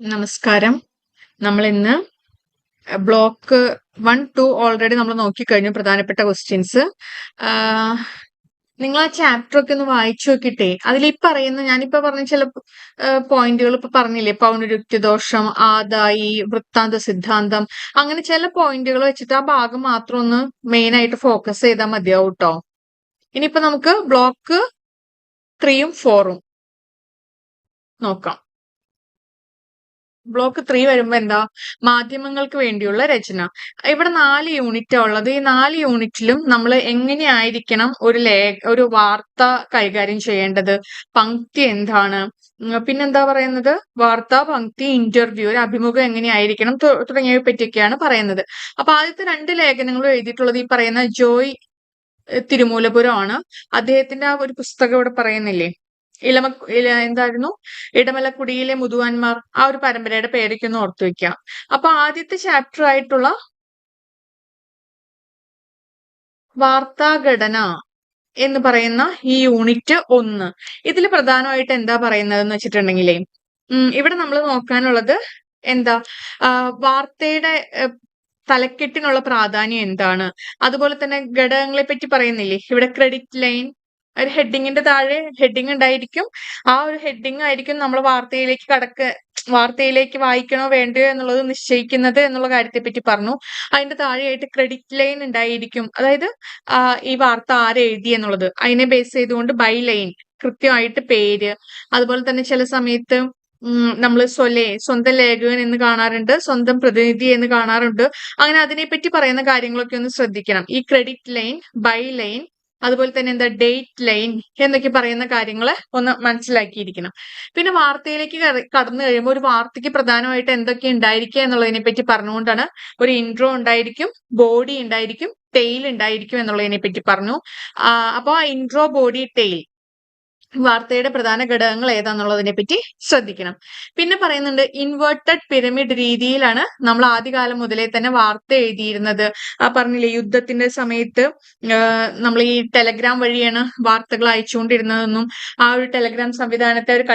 നമസ്കാരം. നമ്മൾ ഇന്ന് ബ്ലോക്ക് 1, 2 ഓൾറെഡി നമ്മൾ നോക്കിക്കഴിഞ്ഞു പ്രധാനപ്പെട്ട ക്വസ്റ്റ്യൻസ്. നിങ്ങൾ ആ ചാപ്റ്റർ ഒക്കെ ഒന്ന് വായിച്ചു നോക്കിയിട്ടേ അതിൽ ഈ പറയുന്ന ഞാനിപ്പോ പറഞ്ഞ ചില പോയിന്റുകൾ ഇപ്പൊ പറഞ്ഞില്ലേ, പൗനരുക്തിദോഷം, ആദായി, വൃത്താന്ത സിദ്ധാന്തം, അങ്ങനെ ചില പോയിന്റുകൾ വെച്ചിട്ട് ആ ഭാഗം മാത്രം ഒന്ന് മെയിൻ ആയിട്ട് ഫോക്കസ് ചെയ്താൽ മതിയാവും ട്ടോ. ഇനിയിപ്പോ നമുക്ക് ബ്ലോക്ക് 3ഉം 4ഉം നോക്കാം. ബ്ലോക്ക് 3 വരുമ്പോ എന്താ, മാധ്യമങ്ങൾക്ക് വേണ്ടിയുള്ള രചന. ഇവിടെ 4 യൂണിറ്റാ ഉള്ളത്. ഈ 4 യൂണിറ്റിലും നമ്മൾ എങ്ങനെയായിരിക്കണം ഒരു വാർത്ത കൈകാര്യം ചെയ്യേണ്ടത്, പങ്ക്തി എന്താണ്, പിന്നെന്താ പറയുന്നത്, വാർത്ത, പങ്ക്തി, ഇന്റർവ്യൂ, ഒരു അഭിമുഖം എങ്ങനെയായിരിക്കണം തുടങ്ങിയവയെ പറ്റിയൊക്കെയാണ് പറയുന്നത്. അപ്പൊ ആദ്യത്തെ 2 ലേഖനങ്ങളും എഴുതിയിട്ടുള്ളത് ഈ പറയുന്ന ജോയ് തിരുമൂലപുരം ആണ്. അദ്ദേഹത്തിന്റെ ആ ഒരു പുസ്തകം ഇവിടെ പറയുന്നില്ലേ, എന്തായിരുന്നു, ഇടമലക്കുടിയിലെ മുതുവാന്മാർ, ആ ഒരു പരമ്പരയുടെ പേരൊക്കെ ഒന്ന് ഓർത്തു വെക്കാം. അപ്പൊ ആദ്യത്തെ ചാപ്റ്റർ ആയിട്ടുള്ള വാർത്താഘടന എന്ന് പറയുന്ന ഈ യൂണിറ്റ് 1, ഇതിൽ പ്രധാനമായിട്ട് എന്താ പറയുന്നത് എന്ന് വെച്ചിട്ടുണ്ടെങ്കിലേ, ഇവിടെ നമ്മൾ നോക്കാനുള്ളത് എന്താ, വാർത്തയുടെ തലക്കെട്ടിനുള്ള പ്രാധാന്യം എന്താണ്, അതുപോലെ തന്നെ ഘടകങ്ങളെ പറ്റി പറയുന്നില്ലേ. ഇവിടെ ക്രെഡിറ്റ് ലൈൻ, ഒരു ഹെഡിങ്ങിന്റെ താഴെ ഹെഡിങ് ഉണ്ടായിരിക്കും. ആ ഒരു ഹെഡിങ് ആയിരിക്കും നമ്മൾ വാർത്തയിലേക്ക് വായിക്കണോ വേണ്ടയോ എന്നുള്ളത് നിശ്ചയിക്കുന്നത് എന്നുള്ള കാര്യത്തെ പറ്റി പറഞ്ഞു. അതിന്റെ താഴെയായിട്ട് ക്രെഡിറ്റ് ലൈൻ ഉണ്ടായിരിക്കും, അതായത് ഈ വാർത്ത ആരെഴുതി എന്നുള്ളത്, അതിനെ ബേസ് ചെയ്തുകൊണ്ട് ബൈ ലൈൻ, കൃത്യമായിട്ട് പേര്. അതുപോലെ തന്നെ ചില സമയത്ത് നമ്മൾ സ്വന്തം ലേഖകൻ എന്ന് കാണാറുണ്ട്, സ്വന്തം പ്രതിനിധി എന്ന് കാണാറുണ്ട്. അങ്ങനെ അതിനെപ്പറ്റി പറയുന്ന കാര്യങ്ങളൊക്കെ ഒന്ന് ശ്രദ്ധിക്കണം. ഈ ക്രെഡിറ്റ് ലൈൻ, ബൈ ലൈൻ, അതുപോലെ തന്നെ എന്താ ഡേറ്റ് ലൈൻ എന്നൊക്കെ പറയുന്ന കാര്യങ്ങള് ഒന്ന് മനസ്സിലാക്കിയിരിക്കണം. പിന്നെ വാർത്തയിലേക്ക് കടന്നു കഴിയുമ്പോൾ ഒരു വാർത്തയ്ക്ക് പ്രധാനമായിട്ട് എന്തൊക്കെ ഉണ്ടായിരിക്കുക എന്നുള്ളതിനെ പറ്റി പറഞ്ഞുകൊണ്ടാണ്. ഒരു ഇൻട്രോ ഉണ്ടായിരിക്കും, ബോഡി ഉണ്ടായിരിക്കും, ടെയിൽ ഉണ്ടായിരിക്കും എന്നുള്ളതിനെ പറ്റി പറഞ്ഞു. അപ്പൊ ആ ഇൻട്രോ, ബോഡി, ടെയിൽ, വാർത്തയുടെ പ്രധാന ഘടകങ്ങൾ ഏതാന്നുള്ളതിനെ പറ്റി ശ്രദ്ധിക്കണം. പിന്നെ പറയുന്നുണ്ട് ഇൻവേർട്ടഡ് പിരമിഡ് രീതിയിലാണ് നമ്മൾ ആദ്യകാലം മുതലേ തന്നെ വാർത്ത എഴുതിയിരുന്നത്. പറഞ്ഞില്ലേ, യുദ്ധത്തിന്റെ സമയത്ത് നമ്മൾ ഈ ടെലഗ്രാം വഴിയാണ് വാർത്തകൾ അയച്ചുകൊണ്ടിരുന്നതെന്നും, ആ ഒരു ടെലഗ്രാം സംവിധാനത്തെ അവർ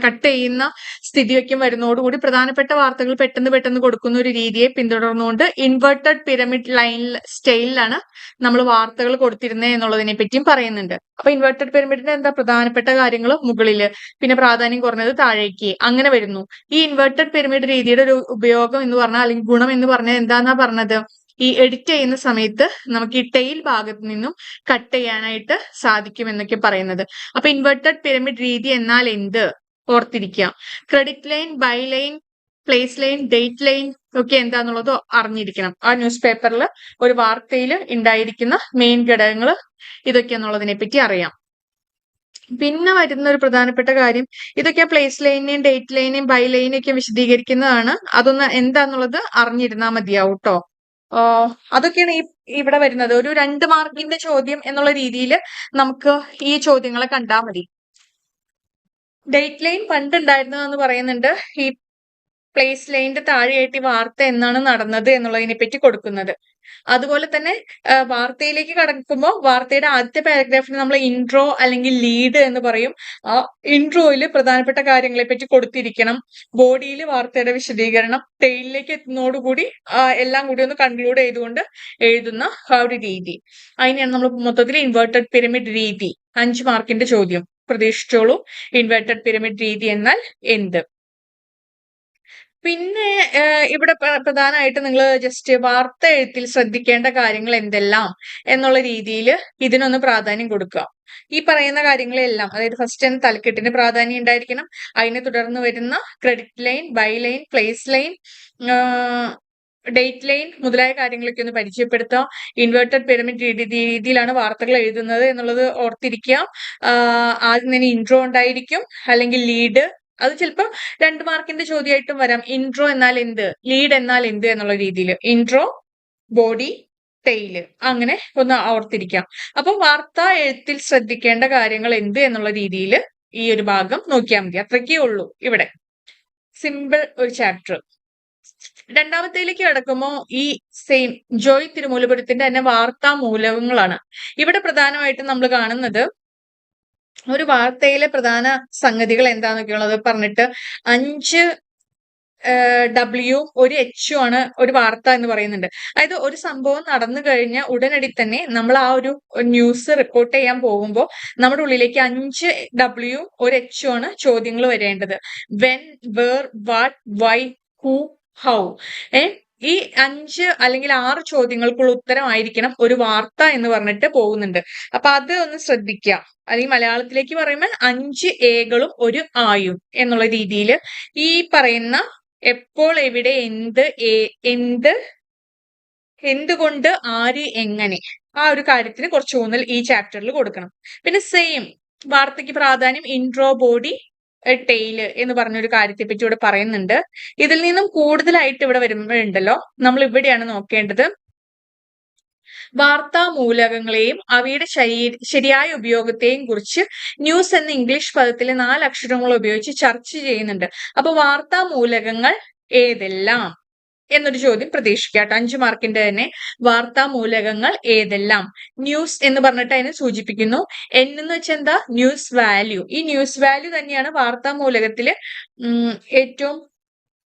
കട്ട് ചെയ്യുന്ന സ്ഥിതിയൊക്കെ വരുന്നതോടുകൂടി പ്രധാനപ്പെട്ട വാർത്തകൾ പെട്ടെന്ന് കൊടുക്കുന്ന ഒരു രീതിയെ പിന്തുടർന്നുകൊണ്ട് ഇൻവേർട്ടഡ് പിരമിഡ് ലൈൻ സ്റ്റൈലിലാണ് നമ്മൾ വാർത്തകൾ കൊടുത്തിരുന്നത് എന്നുള്ളതിനെ പറ്റിയും പറയുന്നുണ്ട്. അപ്പൊ ഇൻവേർട്ടഡ് പിരമിഡിന്റെ എന്താ, പ്രധാനപ്പെട്ട കാര്യങ്ങൾ മുകളില്, പിന്നെ പ്രാധാന്യം കുറഞ്ഞത് താഴേക്ക്, അങ്ങനെ വരുന്നു. ഈ ഇൻവേർട്ടഡ് പിരമിഡ് രീതിയുടെ ഒരു ഉപയോഗം എന്ന് പറഞ്ഞാൽ, അല്ലെങ്കിൽ ഗുണം എന്ന് പറഞ്ഞാൽ എന്താന്നാ പറഞ്ഞത്, ഈ എഡിറ്റ് ചെയ്യുന്ന സമയത്ത് നമുക്ക് ഈ ടെയിൽ ഭാഗത്ത് നിന്നും കട്ട് ചെയ്യാനായിട്ട് സാധിക്കും എന്നൊക്കെ പറയുന്നത്. അപ്പൊ ഇൻവേർട്ടഡ് പിരമിഡ് രീതി എന്നാൽ എന്ത് ഓർത്തിരിക്കുക. Credit line, by line, place line, date line ഒക്കെ എന്താന്നുള്ളത് അറിഞ്ഞിരിക്കണം. ആ ന്യൂസ് പേപ്പറിൽ ഒരു വാർത്തയിൽ ഉണ്ടായിരിക്കുന്ന മെയിൻ ഘടകങ്ങൾ ഇതൊക്കെയാന്നുള്ളതിനെ പറ്റി അറിയാം. പിന്നെ വരുന്ന ഒരു പ്രധാനപ്പെട്ട കാര്യം, ഇതൊക്കെ പ്ലേസ് ലൈനെയും ഡേറ്റ് ലൈനെയും ബൈ ലൈനെയും ഒക്കെ വിശദീകരിക്കുന്നതാണ്. അതൊന്ന് എന്താന്നുള്ളത് അറിഞ്ഞിരുന്നാൽ മതിയാവും ട്ടോ. അതൊക്കെയാണ് ഇവിടെ വരുന്നത്. ഒരു 2 മാർക്കിന്റെ ചോദ്യം എന്നുള്ള രീതിയിൽ നമുക്ക് ഈ ചോദ്യങ്ങളെ കണ്ടാൽ മതി. ഡേറ്റ് ലൈൻ പണ്ട് ഉണ്ടായിരുന്നതെന്ന് പറയുന്നുണ്ട്. ഈ പ്ലേസ് ലൈനിന്റെ താഴെയായിട്ട് ഈ വാർത്ത എന്നാണ് നടന്നത് എന്നുള്ളതിനെ പറ്റി കൊടുക്കുന്നത്. അതുപോലെ തന്നെ വാർത്തയിലേക്ക് കടക്കുമ്പോൾ വാർത്തയുടെ ആദ്യത്തെ പാരഗ്രാഫിന് നമ്മൾ ഇൻട്രോ അല്ലെങ്കിൽ ലീഡ് എന്ന് പറയും. ആ ഇൻട്രോയിൽ പ്രധാനപ്പെട്ട കാര്യങ്ങളെ പറ്റി കൊടുത്തിരിക്കണം. ബോഡിയിൽ വാർത്തയുടെ വിശദീകരണം, ടെയിലിലേക്ക് എത്തുന്നതോടുകൂടി എല്ലാം കൂടി ഒന്ന് കൺക്ലൂഡ് ചെയ്തുകൊണ്ട് എഴുതുന്ന ആ ഒരു രീതി, അതിനെയാണ് നമ്മൾ മൊത്തത്തിൽ ഇൻവേർട്ടഡ് പിരമിഡ് രീതി. 5 മാർക്കിന്റെ ചോദ്യം പ്രതീക്ഷിച്ചോളൂ. ഇൻവേർട്ടഡ് പിരമിഡ് രീതി എന്നാൽ എന്ത്? പിന്നെ ഇവിടെ പ്രധാനമായിട്ട് നിങ്ങൾ ജസ്റ്റ് വാർത്ത എഴുത്തിൽ ശ്രദ്ധിക്കേണ്ട കാര്യങ്ങൾ എന്തെല്ലാം എന്നുള്ള രീതിയിൽ ഇതിനൊന്ന് പ്രാധാന്യം കൊടുക്കുക. ഈ പറയുന്ന കാര്യങ്ങളെല്ലാം, അതായത് ഫസ്റ്റ് തലക്കെട്ടിന് പ്രാധാന്യം ഉണ്ടായിരിക്കണം. അതിനെ തുടർന്ന് വരുന്ന credit line, by line, place line, date line മുതലായ കാര്യങ്ങളൊക്കെ ഒന്ന് പരിചയപ്പെടുത്തുക. ഇൻവേർട്ടഡ് പിരമിഡ് രീതിയിലാണ് വാർത്തകൾ എഴുതുന്നത് എന്നുള്ളത് ഓർത്തിരിക്കുക. ആദ്യം തന്നെ ഇൻട്രോ ഉണ്ടായിരിക്കും, അല്ലെങ്കിൽ ലീഡ്. അത് ചിലപ്പോൾ 2 മാർക്കിന്റെ ചോദ്യമായിട്ടും വരാം. ഇൻട്രോ എന്നാൽ എന്ത്, ലീഡ് എന്നാൽ എന്ത് എന്നുള്ള രീതിയിൽ. ഇൻട്രോ, ബോഡി, ടെയില്, അങ്ങനെ ഒന്ന് ഓർത്തിരിക്കാം. അപ്പൊ വാർത്താ എഴുത്തിൽ ശ്രദ്ധിക്കേണ്ട കാര്യങ്ങൾ എന്ത് എന്നുള്ള രീതിയിൽ ഈ ഒരു ഭാഗം നോക്കിയാൽ മതി. അത്രയ്ക്കേ ഉള്ളൂ ഇവിടെ. സിമ്പിൾ ഒരു ചാപ്റ്റർ. രണ്ടാമത്തേലേക്ക് കിടക്കുമ്പോൾ ഈ സെയിം ജോയ് തിരുമൂലപുരത്തിന്റെ തന്നെ വാർത്താ മൂലകങ്ങളാണ്. ഇവിടെ പ്രധാനമായിട്ടും നമ്മൾ കാണുന്നത് ഒരു വാർത്തയിലെ പ്രധാന സംഗതികൾ എന്താന്നൊക്കെയുള്ളത് പറഞ്ഞിട്ട് 5 W ഒരു H ആണ് ഒരു വാർത്ത എന്ന് പറയുന്നുണ്ട്. അതായത് ഒരു സംഭവം നടന്നു കഴിഞ്ഞ ഉടനടി തന്നെ നമ്മൾ ആ ഒരു ന്യൂസ് റിപ്പോർട്ട് ചെയ്യാൻ പോകുമ്പോൾ നമ്മുടെ ഉള്ളിലേക്ക് 5 W ഒരു H ആണ് ചോദ്യങ്ങൾ വരേണ്ടത്. When, where, what, why, who, how. ഈ 5 അല്ലെങ്കിൽ 6 ചോദ്യങ്ങൾക്കുള്ള ഉത്തരമായിരിക്കണം ഒരു വാർത്ത എന്ന് പറഞ്ഞിട്ട് പോകുന്നുണ്ട്. അപ്പൊ അത് ഒന്ന് ശ്രദ്ധിക്കുക. അല്ലെങ്കിൽ മലയാളത്തിലേക്ക് പറയുമ്പോൾ 5 എകളും ഒരു ആയും എന്നുള്ള രീതിയിൽ ഈ പറയുന്ന എപ്പോൾ, എവിടെ, എന്ത്, എന്ത്, എന്തുകൊണ്ട്, ആര്, എങ്ങനെ, ആ ഒരു കാര്യത്തിന് കുറച്ച് ഊന്നൽ ഈ ചാപ്റ്ററിൽ കൊടുക്കണം. പിന്നെ സെയിം വാർത്തയ്ക്ക് പ്രാധാന്യം, ഇൻട്രോ, ബോഡി, ടെയില് എന്ന് പറഞ്ഞൊരു കാര്യത്തെ പറ്റി ഇവിടെ പറയുന്നുണ്ട്. ഇതിൽ നിന്നും കൂടുതലായിട്ട് ഇവിടെ വരുമ്പോഴുണ്ടല്ലോ നമ്മൾ ഇവിടെയാണ് നോക്കേണ്ടത്. വാർത്താ മൂലകങ്ങളെയും അവയുടെ ശരിയായ ഉപയോഗത്തെയും കുറിച്ച് ന്യൂസ് എന്ന ഇംഗ്ലീഷ് പദത്തിലെ 4 അക്ഷരങ്ങൾ ഉപയോഗിച്ച് ചർച്ച ചെയ്യുന്നുണ്ട്. അപ്പൊ വാർത്താ മൂലകങ്ങൾ ഏതെല്ലാം എന്നൊരു ചോദ്യം പ്രതീക്ഷിക്കാട്ടോ. 5 മാർക്കിന്റെ തന്നെ വാർത്താ മൂലകങ്ങൾ ഏതെല്ലാം. ന്യൂസ് എന്ന് പറഞ്ഞിട്ട് അതിനെ സൂചിപ്പിക്കുന്നു. എന്ന് വെച്ചാൽ എന്താ? News value. ഈ ന്യൂസ് വാല്യൂ തന്നെയാണ് വാർത്താ മൂലകത്തില് ഏറ്റവും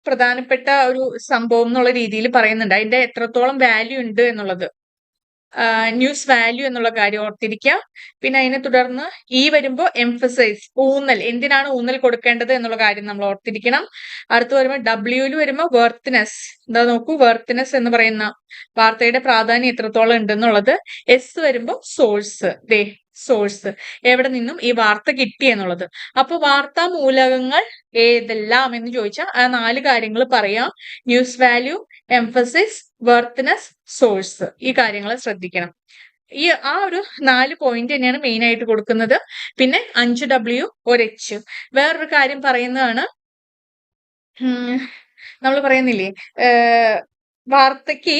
പ്രധാനപ്പെട്ട ഒരു സംഭവം എന്നുള്ള രീതിയിൽ പറയുന്നുണ്ട്. അതിന്റെ എത്രത്തോളം വാല്യൂ ഉണ്ട് എന്നുള്ളത്. ന്യൂസ് വാല്യൂ എന്നുള്ള കാര്യം ഓർത്തിരിക്കുക. പിന്നെ അതിനെ തുടർന്ന് വരുമ്പോൾ എംഫസൈസ്, ഊന്നൽ, എന്തിനാണ് ഊന്നൽ കൊടുക്കേണ്ടത് എന്നുള്ള കാര്യം നമ്മൾ ഓർത്തിരിക്കണം. അടുത്ത് വരുമ്പോൾ ഡബ്ല്യൂല് വരുമ്പോൾ വെർത്ത്നെസ്. എന്താ നോക്കൂ, വെർത്ത്നെസ് എന്ന് പറയുന്ന വാർത്തയുടെ പ്രാധാന്യം എത്രത്തോളം ഉണ്ടെന്നുള്ളത്. എസ് വരുമ്പോൾ സോഴ്സ്, സോഴ്സ്, എവിടെ നിന്നും ഈ വാർത്ത കിട്ടി എന്നുള്ളത്. അപ്പൊ വാർത്താ മൂലകങ്ങൾ ഏതെല്ലാം എന്ന് ചോദിച്ചാൽ ആ 4 കാര്യങ്ങൾ പറയാം. News value, emphasis, worthiness, source. ഈ കാര്യങ്ങൾ ശ്രദ്ധിക്കണം. ആ ഒരു 4 പോയിന്റ് തന്നെയാണ് മെയിൻ ആയിട്ട് കൊടുക്കുന്നത്. പിന്നെ 5 W ഒരു H. വേറൊരു കാര്യം പറയുന്നതാണ്, നമ്മൾ പറയുന്നില്ലേ, വാർത്തയ്ക്ക്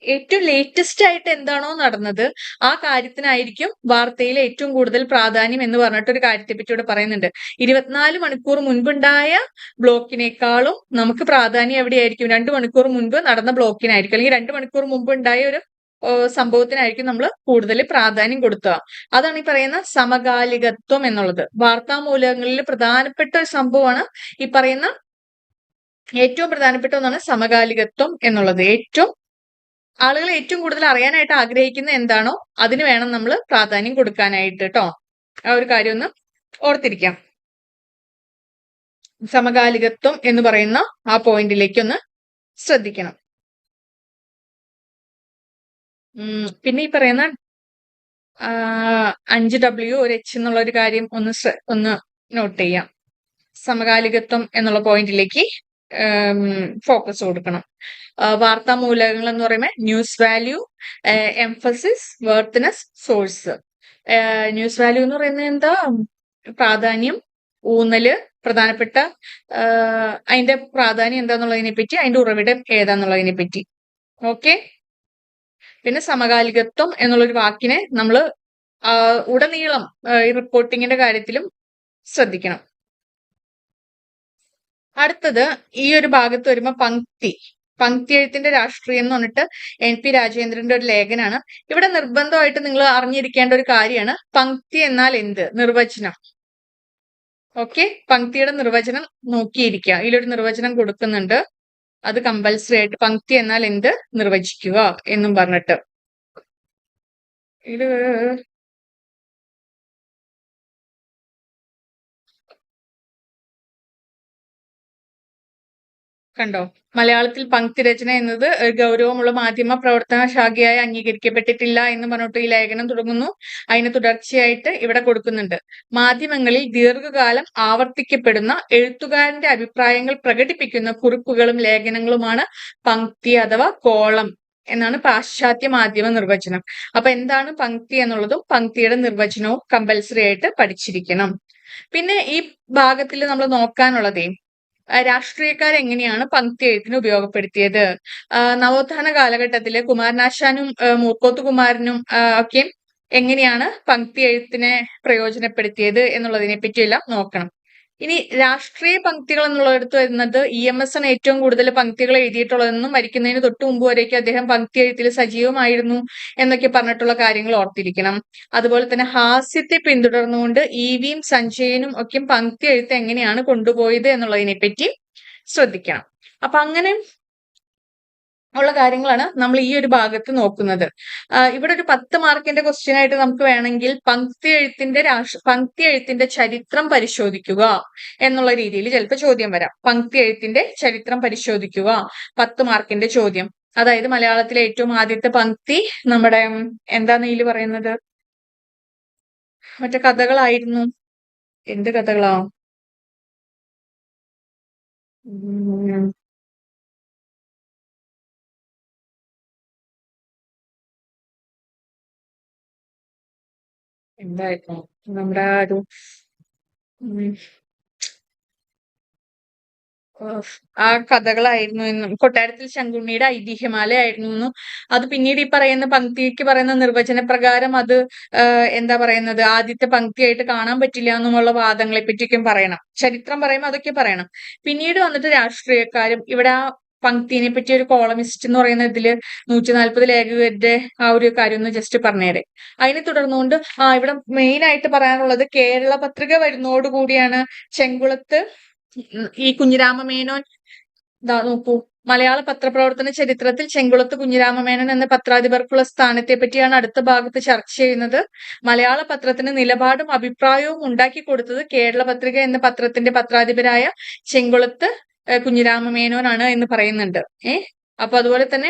ഏറ്റവും ലേറ്റസ്റ്റ് ആയിട്ട് എന്താണോ നടന്നത് ആ കാര്യത്തിനായിരിക്കും വാർത്തയിൽ ഏറ്റവും കൂടുതൽ പ്രാധാന്യം എന്ന് പറഞ്ഞിട്ട് ഒരു കാര്യത്തെ പറ്റി ഇവിടെ പറയുന്നുണ്ട്. 24 മണിക്കൂർ മുൻപുണ്ടായ ബ്ലോക്കിനേക്കാളും നമുക്ക് പ്രാധാന്യം എവിടെയായിരിക്കും? 2 മണിക്കൂർ മുൻപ് നടന്ന ബ്ലോക്കിനായിരിക്കും, അല്ലെങ്കിൽ 2 മണിക്കൂർ മുമ്പ് ഉണ്ടായ ഒരു സംഭവത്തിനായിരിക്കും നമ്മൾ കൂടുതൽ പ്രാധാന്യം കൊടുക്കുക. അതാണ് ഈ പറയുന്ന സമകാലികത്വം എന്നുള്ളത്. വാർത്താ മൂലകങ്ങളിൽ പ്രധാനപ്പെട്ട ഒരു സംഭവമാണ് ഈ പറയുന്ന ഏറ്റവും പ്രധാനപ്പെട്ട ഒന്നാണ് സമകാലികത്വം എന്നുള്ളത്. ആളുകൾ ഏറ്റവും കൂടുതൽ അറിയാനായിട്ട് ആഗ്രഹിക്കുന്ന എന്താണോ അതിന് വേണം നമ്മൾ പ്രാധാന്യം കൊടുക്കാനായിട്ട് കേട്ടോ. ആ ഒരു കാര്യം ഒന്ന് ഓർത്തിരിക്കാം. സമകാലികത്വം എന്ന് പറയുന്ന ആ പോയിന്റിലേക്ക് ഒന്ന് ശ്രദ്ധിക്കണം. പിന്നെ ഈ പറയുന്ന 5 W ഒരു H എന്നുള്ള ഒരു കാര്യം ഒന്ന് നോട്ട് ചെയ്യാം. സമകാലികത്വം എന്നുള്ള പോയിന്റിലേക്ക് ഫോക്കസ് കൊടുക്കണം. വാർത്താ മൂലകങ്ങൾ എന്ന് പറയുമ്പോൾ news value, emphasis, worthiness, source. News value എന്ന് പറയുന്നത് എന്താ? പ്രാധാന്യം, ഊന്നല്, പ്രധാനപ്പെട്ട അതിന്റെ പ്രാധാന്യം എന്താന്നുള്ളതിനെ പറ്റി, അതിന്റെ ഉറവിടം ഏതാന്നുള്ളതിനെ പറ്റി. ഓക്കെ. പിന്നെ സമകാലികത്വം എന്നുള്ളൊരു വാക്കിനെ നമ്മൾ ഉടനീളം ഈ റിപ്പോർട്ടിങ്ങിന്റെ കാര്യത്തിലും ശ്രദ്ധിക്കണം. അടുത്തത് ഈ ഒരു ഭാഗത്ത് വരുമ്പോ പങ്ക്തി എഴുത്തിന്റെ രാഷ്ട്രീയം എന്ന് പറഞ്ഞിട്ട് NP രാജേന്ദ്രന്റെ ഒരു ലേഖനാണ്. ഇവിടെ നിർബന്ധമായിട്ട് നിങ്ങൾ അറിഞ്ഞിരിക്കേണ്ട ഒരു കാര്യമാണ് പങ്ക്തി എന്നാൽ എന്ത്, നിർവചനം. ഓക്കെ, പങ്ക്തിയുടെ നിർവചനം നോക്കിയിരിക്കുക. ഇതിലൊരു നിർവചനം കൊടുക്കുന്നുണ്ട്, അത് കമ്പൽസറി ആയിട്ട് പങ്ക്തി എന്നാൽ എന്ത് നിർവചിക്കുക എന്നും പറഞ്ഞിട്ട്. ഇത് കണ്ടോ, മലയാളത്തിൽ പങ്ക്തിരചന എന്നത് ഗൗരവമുള്ള മാധ്യമ പ്രവർത്തന ശാഖയായി അംഗീകരിക്കപ്പെട്ടിട്ടില്ല എന്ന് പറഞ്ഞിട്ട് ഈ ലേഖനം തുടങ്ങുന്നു. അതിന് തുടർച്ചയായിട്ട് ഇവിടെ കൊടുക്കുന്നുണ്ട്, മാധ്യമങ്ങളിൽ ദീർഘകാലം ആവർത്തിക്കപ്പെടുന്ന എഴുത്തുകാരന്റെ അഭിപ്രായങ്ങൾ പ്രകടിപ്പിക്കുന്ന കുറിപ്പുകളും ലേഖനങ്ങളുമാണ് പങ്ക്തി അഥവാ കോളം എന്നാണ് പാശ്ചാത്യ മാധ്യമ നിർവചനം. അപ്പൊ എന്താണ് പങ്ക്തി എന്നുള്ളതും പങ്ക്തിയുടെ നിർവചനവും കമ്പൽസറി ആയിട്ട് പഠിച്ചിരിക്കണം. പിന്നെ ഈ ഭാഗത്തിൽ നമ്മൾ നോക്കാനുള്ളതേ, രാഷ്ട്രീയക്കാർ എങ്ങനെയാണ് പങ്ക്തി എഴുത്തിന് ഉപയോഗപ്പെടുത്തിയത്. നവോത്ഥാന കാലഘട്ടത്തില് കുമാരനാശാനും മൂക്കോത്ത് കുമാരനും ഒക്കെ എങ്ങനെയാണ് പങ്ക്തി എഴുത്തിനെ പ്രയോജനപ്പെടുത്തിയത് എന്നുള്ളതിനെ പറ്റിയെല്ലാം നോക്കണം. ഇനി രാഷ്ട്രീയ പംക്തികൾ എന്നുള്ളിടത്ത് വരുന്നത് EMS ആണ് ഏറ്റവും കൂടുതൽ പംക്തികൾ എഴുതിയിട്ടുള്ളതെന്നും മരിക്കുന്നതിന് തൊട്ട് മുമ്പ് വരെയൊക്കെ അദ്ദേഹം പംക്തി എഴുത്തിൽ സജീവമായിരുന്നു എന്നൊക്കെ പറഞ്ഞിട്ടുള്ള കാര്യങ്ങൾ ഓർത്തിരിക്കണം. അതുപോലെ തന്നെ ഹാസ്യത്തെ പിന്തുടർന്നുകൊണ്ട് EVയും സഞ്ജയനും ഒക്കെ പംക്തി എഴുത്ത് എങ്ങനെയാണ് കൊണ്ടുപോയത് എന്നുള്ളതിനെ പറ്റി ശ്രദ്ധിക്കണം. അപ്പൊ അങ്ങനെ ഉള്ള കാര്യങ്ങളാണ് നമ്മൾ ഈ ഒരു ഭാഗത്ത് നോക്കുന്നത്. ഇവിടെ ഒരു 10 മാർക്കിന്റെ ക്വസ്റ്റ്യൻ ആയിട്ട് നമുക്ക് വേണമെങ്കിൽ പംക്തി എഴുത്തിന്റെ ചരിത്രം പരിശോധിക്കുക എന്നുള്ള രീതിയിൽ ചിലപ്പോൾ ചോദ്യം വരാം. പംക്തി എഴുത്തിന്റെ ചരിത്രം പരിശോധിക്കുക 10 മാർക്കിന്റെ ചോദ്യം. അതായത് മലയാളത്തിലെ ഏറ്റവും ആദ്യത്തെ പംക്തി നമ്മുടെ എന്താണ് ഇതിൽ പറയുന്നത്, മറ്റേ കഥകളായിരുന്നു. എന്ത് കഥകളാ? എന്തായിരുന്നു നമ്മുടെ ഒരു ആ കഥകളായിരുന്നു എന്നും കൊട്ടാരത്തിൽ ശങ്കുണ്ണിയുടെ ഐതിഹ്യമാലയായിരുന്നു എന്നും അത് പിന്നീട് ഈ പറയുന്ന പംക്തിക്ക് പറയുന്ന നിർവചന പ്രകാരം അത് എന്താ പറയുന്നത് ആദ്യത്തെ പംക്തിയായിട്ട് കാണാൻ പറ്റില്ല എന്നുമുള്ള വാദങ്ങളെ പറ്റിയൊക്കെ പറയണം. ചരിത്രം പറയുമ്പോൾ അതൊക്കെ പറയണം. പിന്നീട് വന്നിട്ട് രാഷ്ട്രീയക്കാരും ഇവിടെ ആ പംക്തിനെ പറ്റി ഒരു കോളമിസ്റ്റ് എന്ന് പറയുന്ന ഇതില് 140 ലേഖകരുടെ ആ ഒരു കാര്യം ഒന്ന് ജസ്റ്റ് പറഞ്ഞേരെ. അതിനെ തുടർന്നുകൊണ്ട് ഇവിടെ മെയിൻ ആയിട്ട് പറയാനുള്ളത് കേരള പത്രിക വരുന്നതോടുകൂടിയാണ് ചെങ്കുളത്ത് ഈ കുഞ്ഞിരാമമേനോൻ നോക്കൂ, മലയാള പത്രപ്രവർത്തന ചരിത്രത്തിൽ ചെങ്കുളത്ത് കുഞ്ഞിരാമമേനോൻ എന്ന പത്രാധിപർക്കുള്ള സ്ഥാനത്തെ പറ്റിയാണ് അടുത്ത ഭാഗത്ത് ചർച്ച ചെയ്യുന്നത്. മലയാള പത്രത്തിന് നിലപാടും അഭിപ്രായവും ഉണ്ടാക്കി കൊടുത്തത് കേരള പത്രിക എന്ന പത്രത്തിന്റെ പത്രാധിപരായ ചെങ്കുളത്ത് കുഞ്ഞിരാമമേനോനാണ് എന്ന് പറയുന്നുണ്ട്. അപ്പൊ അതുപോലെ തന്നെ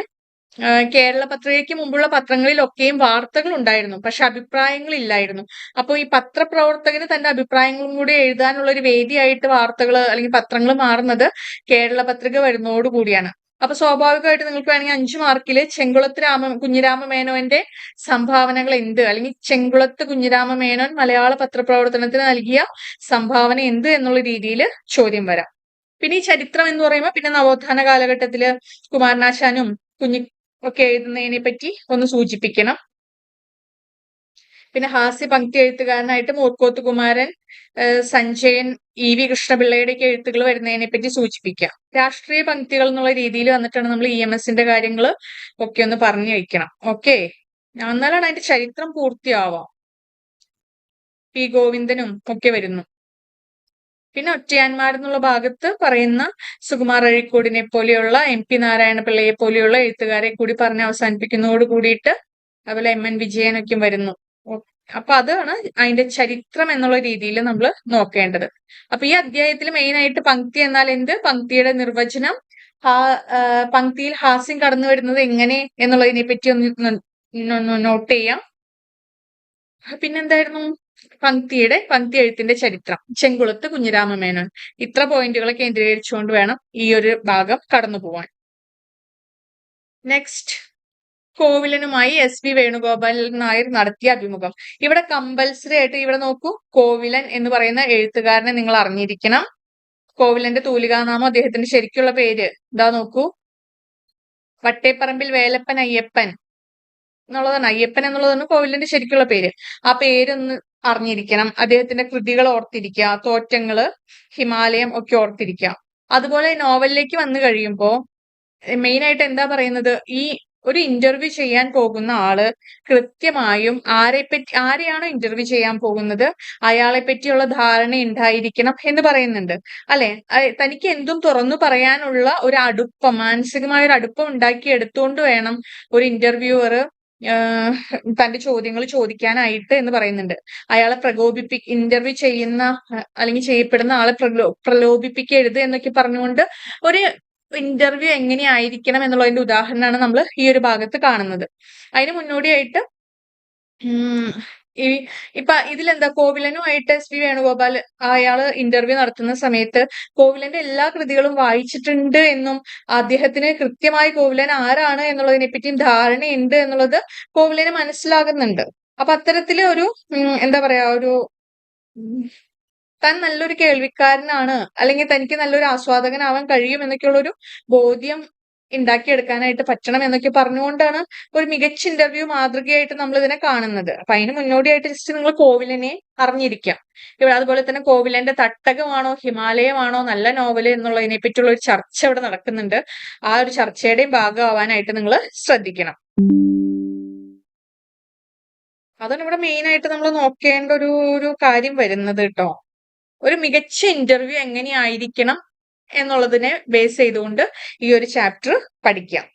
കേരള പത്രികയ്ക്ക് മുമ്പുള്ള പത്രങ്ങളിലൊക്കെയും വാർത്തകൾ ഉണ്ടായിരുന്നു, പക്ഷെ അഭിപ്രായങ്ങൾ ഇല്ലായിരുന്നു. അപ്പൊ ഈ പത്രപ്രവർത്തകന് തന്റെ അഭിപ്രായങ്ങളും കൂടി എഴുതാനുള്ള ഒരു വേദിയായിട്ട് വാർത്തകൾ അല്ലെങ്കിൽ പത്രങ്ങൾ മാറുന്നത് കേരള പത്രിക വരുന്നതോടുകൂടിയാണ്. അപ്പൊ സ്വാഭാവികമായിട്ട് നിങ്ങൾക്ക് വേണമെങ്കിൽ 5 മാർക്കില് ചെങ്കുളത്ത് കുഞ്ഞിരാമ മേനോന്റെ സംഭാവനകൾ എന്ത്, അല്ലെങ്കിൽ ചെങ്കുളത്ത് കുഞ്ഞിരാമ മേനോൻ മലയാള പത്രപ്രവർത്തനത്തിന് നൽകിയ സംഭാവന എന്ത് എന്നുള്ള രീതിയിൽ ചോദ്യം വരാം. പിന്നെ ഈ ചരിത്രം എന്ന് പറയുമ്പോൾ പിന്നെ നവോത്ഥാന കാലഘട്ടത്തില് കുമാരനാശാനും കുഞ്ഞി ഒക്കെ എഴുതുന്നതിനെ പറ്റി ഒന്ന് സൂചിപ്പിക്കണം. പിന്നെ ഹാസ്യ പംക്തി എഴുത്തുകാരനായിട്ട് മൂർക്കോത്ത് കുമാരൻ, സഞ്ജയൻ, EV കൃഷ്ണപിള്ളയുടെയൊക്കെ എഴുത്തുകൾ വരുന്നതിനെ പറ്റി സൂചിപ്പിക്കാം. രാഷ്ട്രീയ പംക്തികൾ എന്നുള്ള രീതിയിൽ വന്നിട്ടാണ് നമ്മൾ EMSന്റെ കാര്യങ്ങൾ ഒക്കെ ഒന്ന് പറഞ്ഞു വയ്ക്കണം. ഓക്കെ, എന്നാലാണ് അതിന്റെ ചരിത്രം പൂർത്തിയാവാം. P ഗോവിന്ദനും ഒക്കെ വരുന്നു. പിന്നെ ഒറ്റയാന്മാർ എന്നുള്ള ഭാഗത്ത് പറയുന്ന സുകുമാർ അഴീക്കോടിനെ പോലെയുള്ള MP നാരായണ പിള്ളയെ പോലെയുള്ള എഴുത്തുകാരെ കൂടി പറഞ്ഞ് അവസാനിപ്പിക്കുന്നതോട് കൂടിയിട്ട് അതുപോലെ MN വിജയനൊക്കെ വരുന്നു. അപ്പൊ അതാണ് അതിന്റെ ചരിത്രം എന്നുള്ള രീതിയിൽ നമ്മൾ നോക്കേണ്ടത്. അപ്പൊ ഈ അധ്യായത്തിൽ മെയിൻ ആയിട്ട് പംക്തി എന്നാൽ എന്ത്, പംക്തിയുടെ നിർവചനം, പംക്തിയിൽ ഹാസ്യം കടന്നു വരുന്നത് എങ്ങനെ എന്നുള്ളതിനെ പറ്റി ഒന്ന് നോട്ട് ചെയ്യാം. പിന്നെന്തായിരുന്നു, പംക്തി എഴുത്തിന്റെ ചരിത്രം, ചെങ്കുളത്ത് കുഞ്ഞിരാമമേനോൻ. ഇത്ര പോയിന്റുകളെ കേന്ദ്രീകരിച്ചുകൊണ്ട് വേണം ഈ ഒരു ഭാഗം കടന്നു പോവാൻ. നെക്സ്റ്റ്, കോവിലനുമായി SV വേണുഗോപാലൻ നായർ നടത്തിയ അഭിമുഖം. ഇവിടെ കമ്പൽസറി ആയിട്ട് ഇവിടെ നോക്കൂ, കോവിലൻ എന്ന് പറയുന്ന എഴുത്തുകാരനെ നിങ്ങൾ അറിഞ്ഞിരിക്കണം. കോവിലന്റെ തൂലികാനാമം, അദ്ദേഹത്തിന്റെ ശരിക്കുള്ള പേര് ഇതാ നോക്കൂ, വട്ടേപ്പറമ്പിൽ വേലപ്പൻ അയ്യപ്പൻ എന്നുള്ളതാണ്. അയ്യപ്പൻ എന്നുള്ളതാണ് കോവിലന്റെ ശരിക്കുള്ള പേര്. ആ പേരൊന്ന് അറിഞ്ഞിരിക്കണം. അദ്ദേഹത്തിന്റെ കൃതികൾ ഓർത്തിരിക്കുക, തോറ്റങ്ങള്, ഹിമാലയം ഒക്കെ ഓർത്തിരിക്കുക. അതുപോലെ നോവലിലേക്ക് വന്നു കഴിയുമ്പോ മെയിൻ ആയിട്ട് എന്താ പറയുന്നത്, ഈ ഒരു ഇന്റർവ്യൂ ചെയ്യാൻ പോകുന്ന ആള് കൃത്യമായും ആരെയാണോ ഇന്റർവ്യൂ ചെയ്യാൻ പോകുന്നത് അയാളെ പറ്റിയുള്ള ധാരണ ഉണ്ടായിരിക്കണം എന്ന് പറയുന്നുണ്ട് അല്ലെ. തനിക്ക് എന്തും തുറന്നു പറയാനുള്ള ഒരു അടുപ്പം, മാനസികമായ ഒരു അടുപ്പം ഉണ്ടാക്കി എടുത്തുകൊണ്ട് വേണം ഒരു ഇന്റർവ്യൂവർ തന്റെ ചോദ്യങ്ങൾ ചോദിക്കാനായിട്ട് എന്ന് പറയുന്നുണ്ട്. അയാളെ ഇന്റർവ്യൂ ചെയ്യുന്ന അല്ലെങ്കിൽ ചെയ്യപ്പെടുന്ന ആളെ പ്രലോഭിപ്പിക്കരുത് എന്നൊക്കെ പറഞ്ഞുകൊണ്ട് ഒരു ഇന്റർവ്യൂ എങ്ങനെയായിരിക്കണം എന്നുള്ളതിന്റെ ഉദാഹരണമാണ് നമ്മൾ ഈ ഒരു ഭാഗത്ത് കാണുന്നത്. അതിന് മുന്നോടിയായിട്ട് ഇതിലെന്താ, കോവിലനുമായിട്ട് SV വേണുഗോപാൽ അയാള് ഇന്റർവ്യൂ നടത്തുന്ന സമയത്ത് കോവിലന്റെ എല്ലാ കൃതികളും വായിച്ചിട്ടുണ്ട് എന്നും അദ്ദേഹത്തിന് കൃത്യമായി കോവിലൻ ആരാണ് എന്നുള്ളതിനെ പറ്റിയും ധാരണയുണ്ട് എന്നുള്ളത് കോവിലന് മനസ്സിലാകുന്നുണ്ട്. അപ്പൊ അത്തരത്തില് ഒരു എന്താ പറയാ, ഒരു താൻ നല്ലൊരു കേൾവിക്കാരനാണ് അല്ലെങ്കിൽ തനിക്ക് നല്ലൊരു ആസ്വാദകനാവാൻ കഴിയും എന്നൊക്കെയുള്ള ഒരു ബോധ്യം ഉണ്ടാക്കിയെടുക്കാനായിട്ട് പറ്റണം എന്നൊക്കെ പറഞ്ഞുകൊണ്ടാണ് ഒരു മികച്ച ഇന്റർവ്യൂ മാതൃകയായിട്ട് നമ്മൾ ഇതിനെ കാണുന്നത്. അപ്പൊ അതിന് മുന്നോടിയായിട്ട് ജസ്റ്റ് നിങ്ങൾ കോവിലനെ അറിഞ്ഞിരിക്കാം. ഇവിടെ അതുപോലെ തന്നെ കോവിലന്റെ തട്ടകമാണോ ഹിമാലയമാണോ നല്ല നോവൽ എന്നുള്ളതിനെ പറ്റിയുള്ള ഒരു ചർച്ച ഇവിടെ നടക്കുന്നുണ്ട്. ആ ഒരു ചർച്ചയുടെയും ഭാഗമാവാനായിട്ട് നിങ്ങൾ ശ്രദ്ധിക്കണം. അതാണ് ഇവിടെ മെയിൻ ആയിട്ട് നമ്മൾ നോക്കേണ്ട ഒരു കാര്യം വരുന്നത് കേട്ടോ. ഒരു മികച്ച ഇന്റർവ്യൂ എങ്ങനെയായിരിക്കണം എന്നുള്ളതിനെ ബേസ് ചെയ്തുകൊണ്ട് ഈ ഒരു ചാപ്റ്റർ പഠിക്കാം.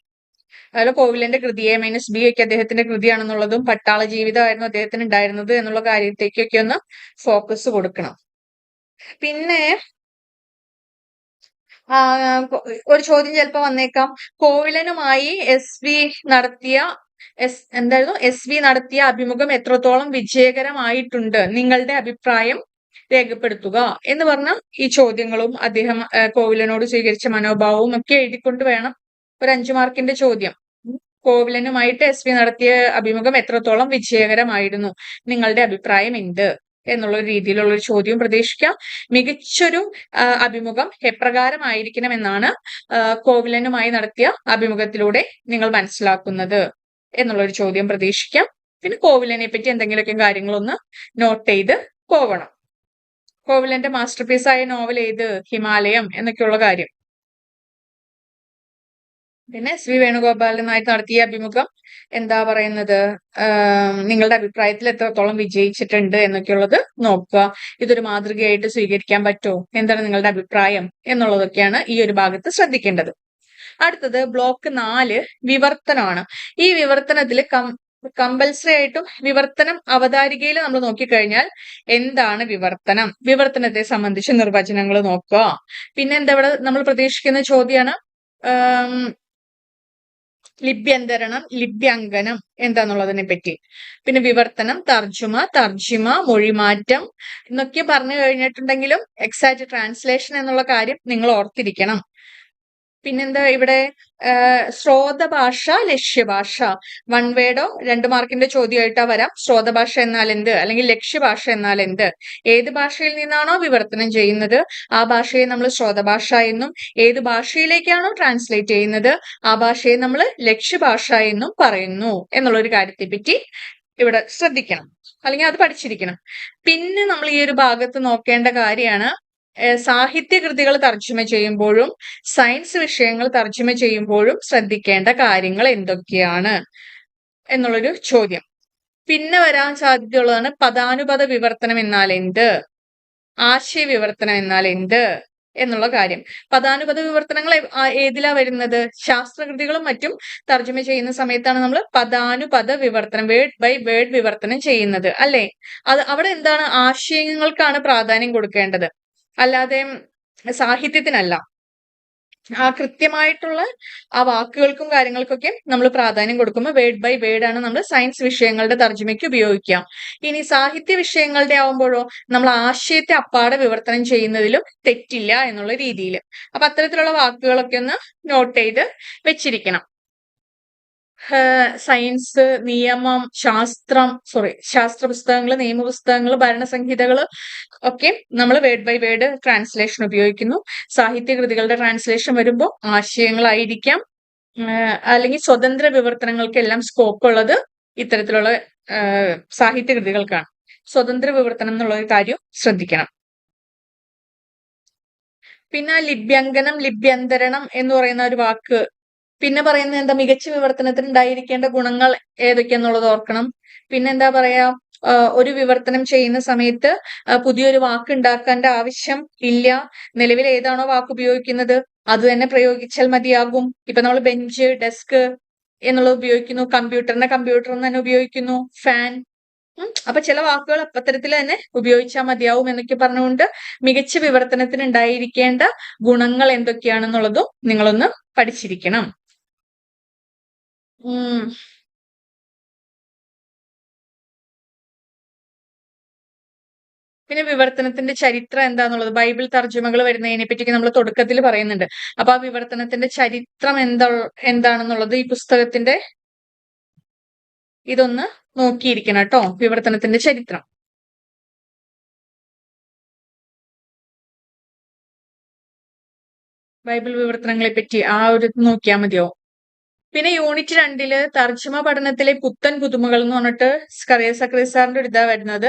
അതുപോലെ കോവിലന്റെ കൃതി A-B ഒക്കെ അദ്ദേഹത്തിന്റെ കൃതിയാണെന്നുള്ളതും പട്ടാള ജീവിതമായിരുന്നു അദ്ദേഹത്തിന് ഉണ്ടായിരുന്നത് എന്നുള്ള കാര്യത്തേക്കൊക്കെ ഒന്ന് ഫോക്കസ് കൊടുക്കണം. പിന്നെ ഒരു ചോദ്യം ചിലപ്പോ വന്നേക്കാം, കോവിലനുമായി എസ് വി നടത്തിയ അഭിമുഖം എത്രത്തോളം വിജയകരമായിട്ടുണ്ട്, നിങ്ങളുടെ അഭിപ്രായം രേഖപ്പെടുത്തുക എന്ന് പറഞ്ഞ ഈ ചോദ്യങ്ങളും അദ്ദേഹം കോവിലനോട് സ്വീകരിച്ച മനോഭാവവും ഒക്കെ എഴുതിക്കൊണ്ട് വേണം ഒരു 5 മാർക്കിന്റെ ചോദ്യം. കോവിലനുമായിട്ട് എസ്.വി. നടത്തിയ അഭിമുഖം എത്രത്തോളം വിജയകരമായിരുന്നു, നിങ്ങളുടെ അഭിപ്രായം എന്ത് എന്നുള്ള രീതിയിലുള്ള ഒരു ചോദ്യവും പ്രതീക്ഷിക്കാം. മികച്ചൊരു അഭിമുഖം എപ്രകാരമായിരിക്കണമെന്നാണ് കോവിലനുമായി നടത്തിയ അഭിമുഖത്തിലൂടെ നിങ്ങൾ മനസ്സിലാക്കുന്നത് എന്നുള്ളൊരു ചോദ്യം പ്രതീക്ഷിക്കാം. പിന്നെ കോവിലനെ പറ്റി എന്തെങ്കിലുമൊക്കെ കാര്യങ്ങളൊന്ന് നോട്ട് ചെയ്ത് പോകണം. കോവിലന്റെ മാസ്റ്റർ പീസായ നോവൽ ഏത്, ഹിമാലയം എന്നൊക്കെയുള്ള കാര്യം. പിന്നെ എസ്.വി. വേണുഗോപാലനുമായിട്ട് നടത്തിയ അഭിമുഖം എന്താ പറയുന്നത്, നിങ്ങളുടെ അഭിപ്രായത്തിൽ എത്രത്തോളം വിജയിച്ചിട്ടുണ്ട് എന്നൊക്കെയുള്ളത് നോക്കുക. ഇതൊരു മാതൃകയായിട്ട് സ്വീകരിക്കാൻ പറ്റുമോ, എന്താണ് നിങ്ങളുടെ അഭിപ്രായം എന്നുള്ളതൊക്കെയാണ് ഈ ഒരു ഭാഗത്ത് ശ്രദ്ധിക്കേണ്ടത്. അടുത്തത് ബ്ലോക്ക് 4 വിവർത്തനമാണ്. ഈ വിവർത്തനത്തിൽ കമ്പൽസറി ആയിട്ടും വിവർത്തനം അവതാരികയിൽ നമ്മൾ നോക്കിക്കഴിഞ്ഞാൽ എന്താണ് വിവർത്തനം, വിവർത്തനത്തെ സംബന്ധിച്ച് നിർവചനങ്ങൾ നോക്കുക. പിന്നെ എന്താ ഇവിടെ നമ്മൾ പ്രതീക്ഷിക്കുന്ന ചോദ്യമാണ് ലിപ്യന്തരണം, ലിപ്യങ്കനം എന്താന്നുള്ളതിനെ പറ്റി. പിന്നെ വിവർത്തനം, തർജിമ, മൊഴിമാറ്റം എന്നൊക്കെ പറഞ്ഞു കഴിഞ്ഞിട്ടുണ്ടെങ്കിലും എക്സാക്ട് ട്രാൻസ്ലേഷൻ എന്നുള്ള കാര്യം നിങ്ങൾ ഓർത്തിരിക്കണം. പിന്നെന്താ ഇവിടെ ശ്രോതഭാഷ, ലക്ഷ്യഭാഷ, 1 വേർഡോ 2 മാർക്കിന്റെ ചോദ്യമായിട്ടാ വരാം. ശ്രോതഭാഷ എന്നാൽ എന്ത്, അല്ലെങ്കിൽ ലക്ഷ്യഭാഷ എന്നാൽ എന്ത്, ഏത് ഭാഷയിൽ നിന്നാണോ വിവർത്തനം ചെയ്യുന്നത് ആ ഭാഷയെ നമ്മൾ ശ്രോതഭാഷ എന്നും, ഏത് ഭാഷയിലേക്കാണോ ട്രാൻസ്ലേറ്റ് ചെയ്യുന്നത് ആ ഭാഷയെ നമ്മൾ ലക്ഷ്യഭാഷ എന്നും പറയുന്നു എന്നുള്ളൊരു കാര്യത്തെ പറ്റി ഇവിടെ ശ്രദ്ധിക്കണം, അല്ലെങ്കിൽ അത് പഠിച്ചിരിക്കണം. പിന്നെ നമ്മൾ ഈ ഒരു ഭാഗത്ത് നോക്കേണ്ട കാര്യമാണ് സാഹിത്യകൃതികൾ തർജ്ജമ ചെയ്യുമ്പോഴും സയൻസ് വിഷയങ്ങൾ തർജ്ജമ ചെയ്യുമ്പോഴും ശ്രദ്ധിക്കേണ്ട കാര്യങ്ങൾ എന്തൊക്കെയാണ് എന്നുള്ളൊരു ചോദ്യം. പിന്നെ വരാൻ സാധ്യതയുള്ളതാണ് പദാനുപദ വിവർത്തനം എന്നാൽ എന്ത്, ആശയ വിവർത്തനം എന്നാൽ എന്ത് എന്നുള്ള കാര്യം. പദാനുപദ വിവർത്തനങ്ങൾ ഏതിലാ വരുന്നത്, ശാസ്ത്രകൃതികളും മറ്റും തർജ്ജമ ചെയ്യുന്ന സമയത്താണ് നമ്മൾ പദാനുപദ വിവർത്തനം, വേർഡ് ബൈ വേർഡ് വിവർത്തനം ചെയ്യുന്നത് അല്ലെ. അവിടെ എന്താണ്, ആശയങ്ങൾക്കാണ് പ്രാധാന്യം കൊടുക്കേണ്ടത്, അല്ലാതെ സാഹിത്യത്തിനല്ല. ആ കൃത്യമായിട്ടുള്ള ആ വാക്കുകൾക്കും കാര്യങ്ങൾക്കൊക്കെ നമ്മൾ പ്രാധാന്യം കൊടുക്കുമ്പോൾ വേർഡ് ബൈ വേർഡ് ആണ് നമ്മൾ സയൻസ് വിഷയങ്ങളുടെ തർജ്ജമയ്ക്ക് ഉപയോഗിക്കാം. ഇനി സാഹിത്യ വിഷയങ്ങളുടെ ആവുമ്പോഴോ നമ്മൾ ആശയത്തെ അപ്പാടെ വിവർത്തനം ചെയ്യുന്നതിലും തെറ്റില്ല എന്നുള്ള രീതിയിൽ. അപ്പൊ അത്തരത്തിലുള്ള വാക്കുകളൊക്കെ ഒന്ന് നോട്ട് ചെയ്ത് വെച്ചിരിക്കണം. സയൻസ്, നിയമം, ശാസ്ത്ര പുസ്തകങ്ങൾ, നിയമപുസ്തകങ്ങൾ, ഭരണസംഹിതകൾ ഒക്കെ നമ്മൾ വേർഡ് ബൈ വേർഡ് ട്രാൻസ്ലേഷൻ ഉപയോഗിക്കുന്നു. സാഹിത്യകൃതികളുടെ ട്രാൻസ്ലേഷൻ വരുമ്പോൾ ആശയങ്ങളായിരിക്കാം, അല്ലെങ്കിൽ സ്വതന്ത്ര വിവർത്തനങ്ങൾക്കെല്ലാം സ്കോപ്പ് ഉള്ളത് ഇത്തരത്തിലുള്ള സാഹിത്യകൃതികൾക്കാണ്. സ്വതന്ത്ര വിവർത്തനം എന്നുള്ള ഒരു കാര്യം ശ്രദ്ധിക്കണം. പിന്നെ ലിപ്യങ്കനം, ലിപ്യന്തരണം എന്ന് പറയുന്ന ഒരു വാക്ക്, പിന്നെ പറയുന്നത് എന്താ, മികച്ച വിവർത്തനത്തിന് ഉണ്ടായിരിക്കേണ്ട ഗുണങ്ങൾ ഏതൊക്കെയാന്നുള്ളത് ഓർക്കണം. പിന്നെ എന്താ പറയാ, ഒരു വിവർത്തനം ചെയ്യുന്ന സമയത്ത് പുതിയൊരു വാക്ക് ഉണ്ടാക്കേണ്ട ആവശ്യം ഇല്ല, നിലവിൽ ഏതാണോ വാക്ക് ഉപയോഗിക്കുന്നത് അത് തന്നെ പ്രയോഗിച്ചാൽ മതിയാകും. ഇപ്പൊ നമ്മൾ ബെഞ്ച്, ഡെസ്ക് എന്നുള്ളത് ഉപയോഗിക്കുന്നു, കമ്പ്യൂട്ടറിനെ കമ്പ്യൂട്ടർ എന്ന് തന്നെ ഉപയോഗിക്കുന്നു, ഫാൻ. അപ്പൊ ചില വാക്കുകൾ അത്തരത്തിൽ തന്നെ ഉപയോഗിച്ചാൽ മതിയാവും എന്നൊക്കെ പറഞ്ഞുകൊണ്ട് മികച്ച വിവർത്തനത്തിന് ഉണ്ടായിരിക്കേണ്ട ഗുണങ്ങൾ എന്തൊക്കെയാണെന്നുള്ളതും നിങ്ങളൊന്ന് പഠിച്ചിരിക്കണം. പിന്നെ വിവർത്തനത്തിന്റെ ചരിത്രം എന്താന്നുള്ളത്, ബൈബിൾ തർജ്ജമകൾ വരുന്നതിനെ പറ്റി നമ്മൾ തുടക്കത്തിൽ പറയുന്നുണ്ട്. അപ്പൊ ആ വിവർത്തനത്തിന്റെ ചരിത്രം എന്താണെന്നുള്ളത് ഈ പുസ്തകത്തിന്റെ ഇതൊന്ന് നോക്കിയിരിക്കണം കേട്ടോ, വിവർത്തനത്തിന്റെ ചരിത്രം. ബൈബിൾ വിവർത്തനങ്ങളെ പറ്റി ആ ഒരു നോക്കിയാൽ മതിയോ? പിന്നെ യൂണിറ്റ് 2 തർജ്ജിമ പഠനത്തിലെ പുത്തൻ പുതുമകൾ എന്ന് പറഞ്ഞിട്ട് സ്കറിയ സക്രിയ സാറിന്റെ ഒരു ഇതാ വരുന്നത്.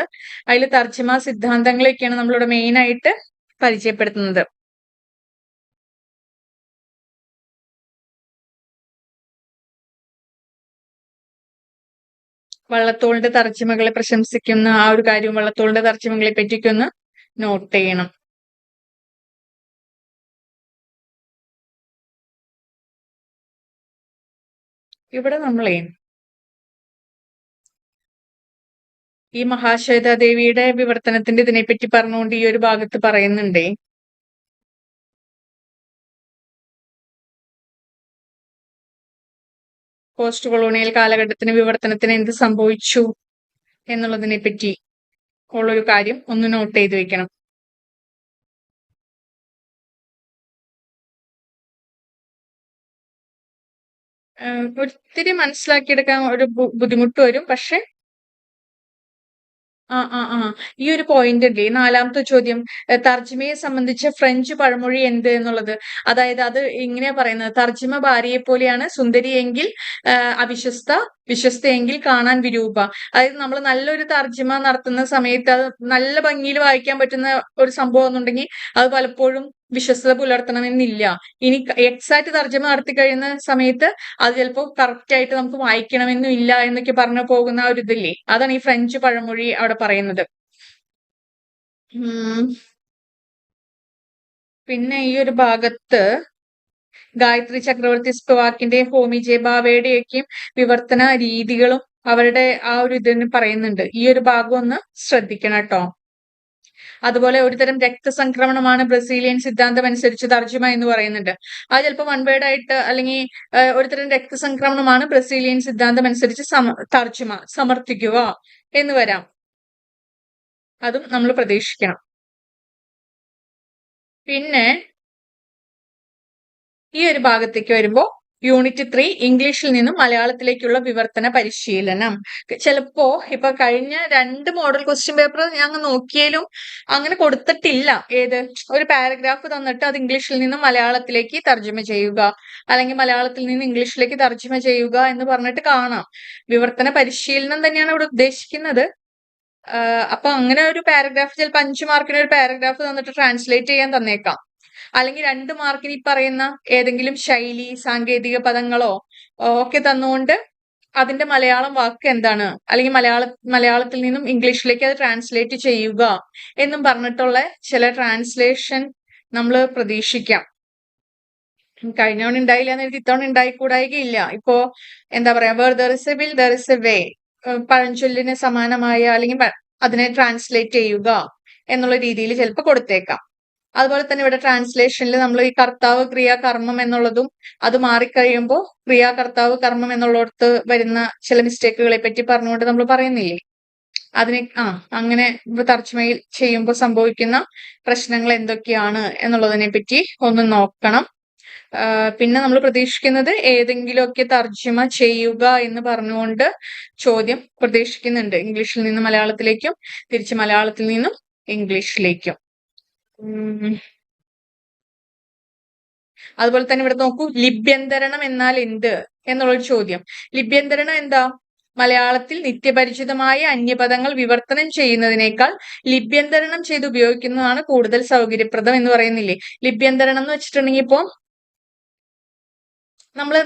അതിൽ തർജ്ജിമ സിദ്ധാന്തങ്ങളൊക്കെയാണ് നമ്മളിവിടെ മെയിൻ ആയിട്ട് പരിചയപ്പെടുത്തുന്നത്. വള്ളത്തോളിന്റെ തർജ്ജിമകളെ പ്രശംസിക്കുന്ന ആ ഒരു കാര്യം വള്ളത്തോളിന്റെ തർജ്ജിമകളെ പറ്റിയൊക്കെ ഒന്ന് നോട്ട് ചെയ്യണം. ഇവിടെ നമ്മളെ ഈ മഹാശ്വേതാദേവിയുടെ വിവർത്തനത്തിന്റെ ഇതിനെപ്പറ്റി പറഞ്ഞുകൊണ്ട് ഈ ഒരു ഭാഗത്ത് പറയുന്നുണ്ടേ. പോസ്റ്റ് കൊളോണിയൽ കാലഘട്ടത്തിന് വിവർത്തനത്തിന് എന്ത് സംഭവിച്ചു എന്നുള്ളതിനെ പറ്റി ഉള്ളൊരു കാര്യം ഒന്ന് നോട്ട് ചെയ്ത് വെക്കണം. ഒത്തിരി മനസ്സിലാക്കിയെടുക്കാൻ ഒരു ബുദ്ധിമുട്ട് വരും. പക്ഷെ ഈ ഒരു പോയിന്റ് ഉണ്ട്. 4ാമത്തെ ചോദ്യം തർജ്ജിമയെ സംബന്ധിച്ച് ഫ്രഞ്ച് പഴമൊഴി എന്ത് എന്നുള്ളത്. അതായത് അത് ഇങ്ങനെയാ പറയുന്നത്: തർജ്ജിമ ഭാര്യയെ പോലെയാണ്, സുന്ദരിയെങ്കിൽ അവിശ്വസ്ത, വിശ്വസ്തയെങ്കിൽ കാണാൻ വിരൂപ. അതായത് നമ്മൾ നല്ലൊരു തർജ്ജിമ നടത്തുന്ന സമയത്ത് അത് നല്ല ഭംഗിയിൽ വായിക്കാൻ പറ്റുന്ന ഒരു സംഭവം എന്നുണ്ടെങ്കിൽ അത് പലപ്പോഴും വിശ്വസ്തത പുലർത്തണമെന്നില്ല. ഇനി എക്സാക്ട് തർജ്ജിമ നടത്തി കഴിയുന്ന സമയത്ത് അത് ചിലപ്പോൾ കറക്റ്റ് ആയിട്ട് നമുക്ക് വായിക്കണമെന്നും ഇല്ല എന്നൊക്കെ പറഞ്ഞു പോകുന്ന ഒരു ഇതില്ലേ, അതാണ് ഈ ഫ്രഞ്ച് പഴമൊഴി അവിടെ പറയുന്നത്. പിന്നെ ഈ ഒരു ഭാഗത്ത് ഗായത്രി ചക്രവർത്തി സ്പിവാക്കിന്റെയും ഹോമി ജെ ഭാവയുടെയൊക്കെയും വിവർത്തന രീതികളും അവരുടെ ആ ഒരു ഇതിന് പറയുന്നുണ്ട്. ഈ ഒരു ഭാഗം ഒന്ന് ശ്രദ്ധിക്കണം കേട്ടോ. അതുപോലെ ഒരുതരം രക്തസംക്രമണമാണ് ബ്രസീലിയൻ സിദ്ധാന്തം അനുസരിച്ച് തർജ്ജിമ എന്ന് പറയുന്നുണ്ട്. അത് ചിലപ്പോൾ വൺ വേർഡ് ആയിട്ട് അല്ലെങ്കിൽ ഒരുതരം രക്തസംക്രമണമാണ് ബ്രസീലിയൻ സിദ്ധാന്തം അനുസരിച്ച് തർജ്ജിമ സമർത്ഥിക്കുക എന്ന് വരാം. അതും നമ്മൾ പ്രതീക്ഷിക്കണം. പിന്നെ ഈ ഒരു ഭാഗത്തേക്ക് വരുമ്പോൾ യൂണിറ്റ് 3 ഇംഗ്ലീഷിൽ നിന്നും മലയാളത്തിലേക്കുള്ള വിവർത്തന പരിശീലനം. ചിലപ്പോ ഇപ്പൊ കഴിഞ്ഞ 2 മോഡൽ ക്വസ്റ്റ്യൻ പേപ്പർ ഞാൻ നോക്കിയാലും അങ്ങനെ കൊടുത്തിട്ടില്ല. ഏത് ഒരു പാരഗ്രാഫ് തന്നിട്ട് അത് ഇംഗ്ലീഷിൽ നിന്നും മലയാളത്തിലേക്ക് തർജ്ജമ ചെയ്യുക, അല്ലെങ്കിൽ മലയാളത്തിൽ നിന്ന് ഇംഗ്ലീഷിലേക്ക് തർജ്ജമ ചെയ്യുക എന്ന് പറഞ്ഞിട്ട് കാണാം. വിവർത്തന പരിശീലനം തന്നെയാണ് ഇവിടെ ഉദ്ദേശിക്കുന്നത്. അപ്പൊ അങ്ങനെ ഒരു പാരഗ്രാഫ് ചിലപ്പോൾ 5 മാർക്കിന് ഒരു പാരഗ്രാഫ് തന്നിട്ട് ട്രാൻസ്ലേറ്റ് ചെയ്യാൻ തന്നേക്കാം. അല്ലെങ്കിൽ 2 മാർക്കിന് ഈ പറയുന്ന ഏതെങ്കിലും ശൈലി, സാങ്കേതിക പദങ്ങളോ ഒക്കെ തന്നുകൊണ്ട് അതിന്റെ മലയാളം വാക്ക് എന്താണ്, അല്ലെങ്കിൽ മലയാളത്തിൽ നിന്നും ഇംഗ്ലീഷിലേക്ക് അത് ട്രാൻസ്ലേറ്റ് ചെയ്യുക എന്നും പറഞ്ഞിട്ടുള്ള ചില ട്രാൻസ്ലേഷൻ നമ്മൾ പ്രതീക്ഷിക്കാം. കഴിഞ്ഞ തവണ ഉണ്ടായില്ല എന്ന് ഇത്തവണ ഉണ്ടായിക്കൂടായികയില്ല. ഇപ്പോ എന്താ പറയാ, where there is a will there is a way, പഴഞ്ചൊല്ലിന് സമാനമായ അല്ലെങ്കിൽ അതിനെ ട്രാൻസ്ലേറ്റ് ചെയ്യുക എന്നുള്ള രീതിയിൽ ചിലപ്പോൾ കൊടുത്തേക്കാം. അതുപോലെ തന്നെ ഇവിടെ ട്രാൻസ്ലേഷനിൽ നമ്മൾ ഈ കർത്താവ് ക്രിയ കർമ്മം എന്നുള്ളതും അത് മാറിക്കഴിയുമ്പോൾ ക്രിയ കർത്താവ് കർമ്മം എന്നുള്ളിടത്ത് വരുന്ന ചില മിസ്റ്റേക്കുകളെ പറ്റി പറഞ്ഞുകൊണ്ട് നമ്മൾ പറയുന്നില്ലേ, അതിനെ അങ്ങനെ തർജ്ജമയിൽ ചെയ്യുമ്പോൾ സംഭവിക്കുന്ന പ്രശ്നങ്ങൾ എന്തൊക്കെയാണ് എന്നുള്ളതിനെ പറ്റി ഒന്ന് നോക്കണം. പിന്നെ നമ്മൾ പ്രതീക്ഷിക്കുന്നത് ഏതെങ്കിലുമൊക്കെ തർജ്ജമ ചെയ്യുക എന്ന് പറഞ്ഞുകൊണ്ട് ചോദ്യം പ്രതീക്ഷിക്കുന്നുണ്ട്. ഇംഗ്ലീഷിൽ നിന്ന് മലയാളത്തിലേക്കും തിരിച്ച് മലയാളത്തിൽ നിന്നും ഇംഗ്ലീഷിലേക്കും. അതുപോലെ തന്നെ ഇവിടെ നോക്കൂ, ലിപ്യന്തരണം എന്നാൽ എന്ത് എന്നുള്ളൊരു ചോദ്യം. ലിപ്യന്തരണം എന്താ? മലയാളത്തിൽ നിത്യപരിചിതമായ അന്യപദങ്ങൾ വിവർത്തനം ചെയ്യുന്നതിനേക്കാൾ ലിപ്യന്തരണം ചെയ്ത് ഉപയോഗിക്കുന്നതാണ് കൂടുതൽ സൗകര്യപ്രദം എന്ന് പറയുന്നില്ലേ. ലിപ്യന്തരണം എന്ന് വെച്ചിട്ടുണ്ടെങ്കിൽ ഇപ്പോ നമ്മള്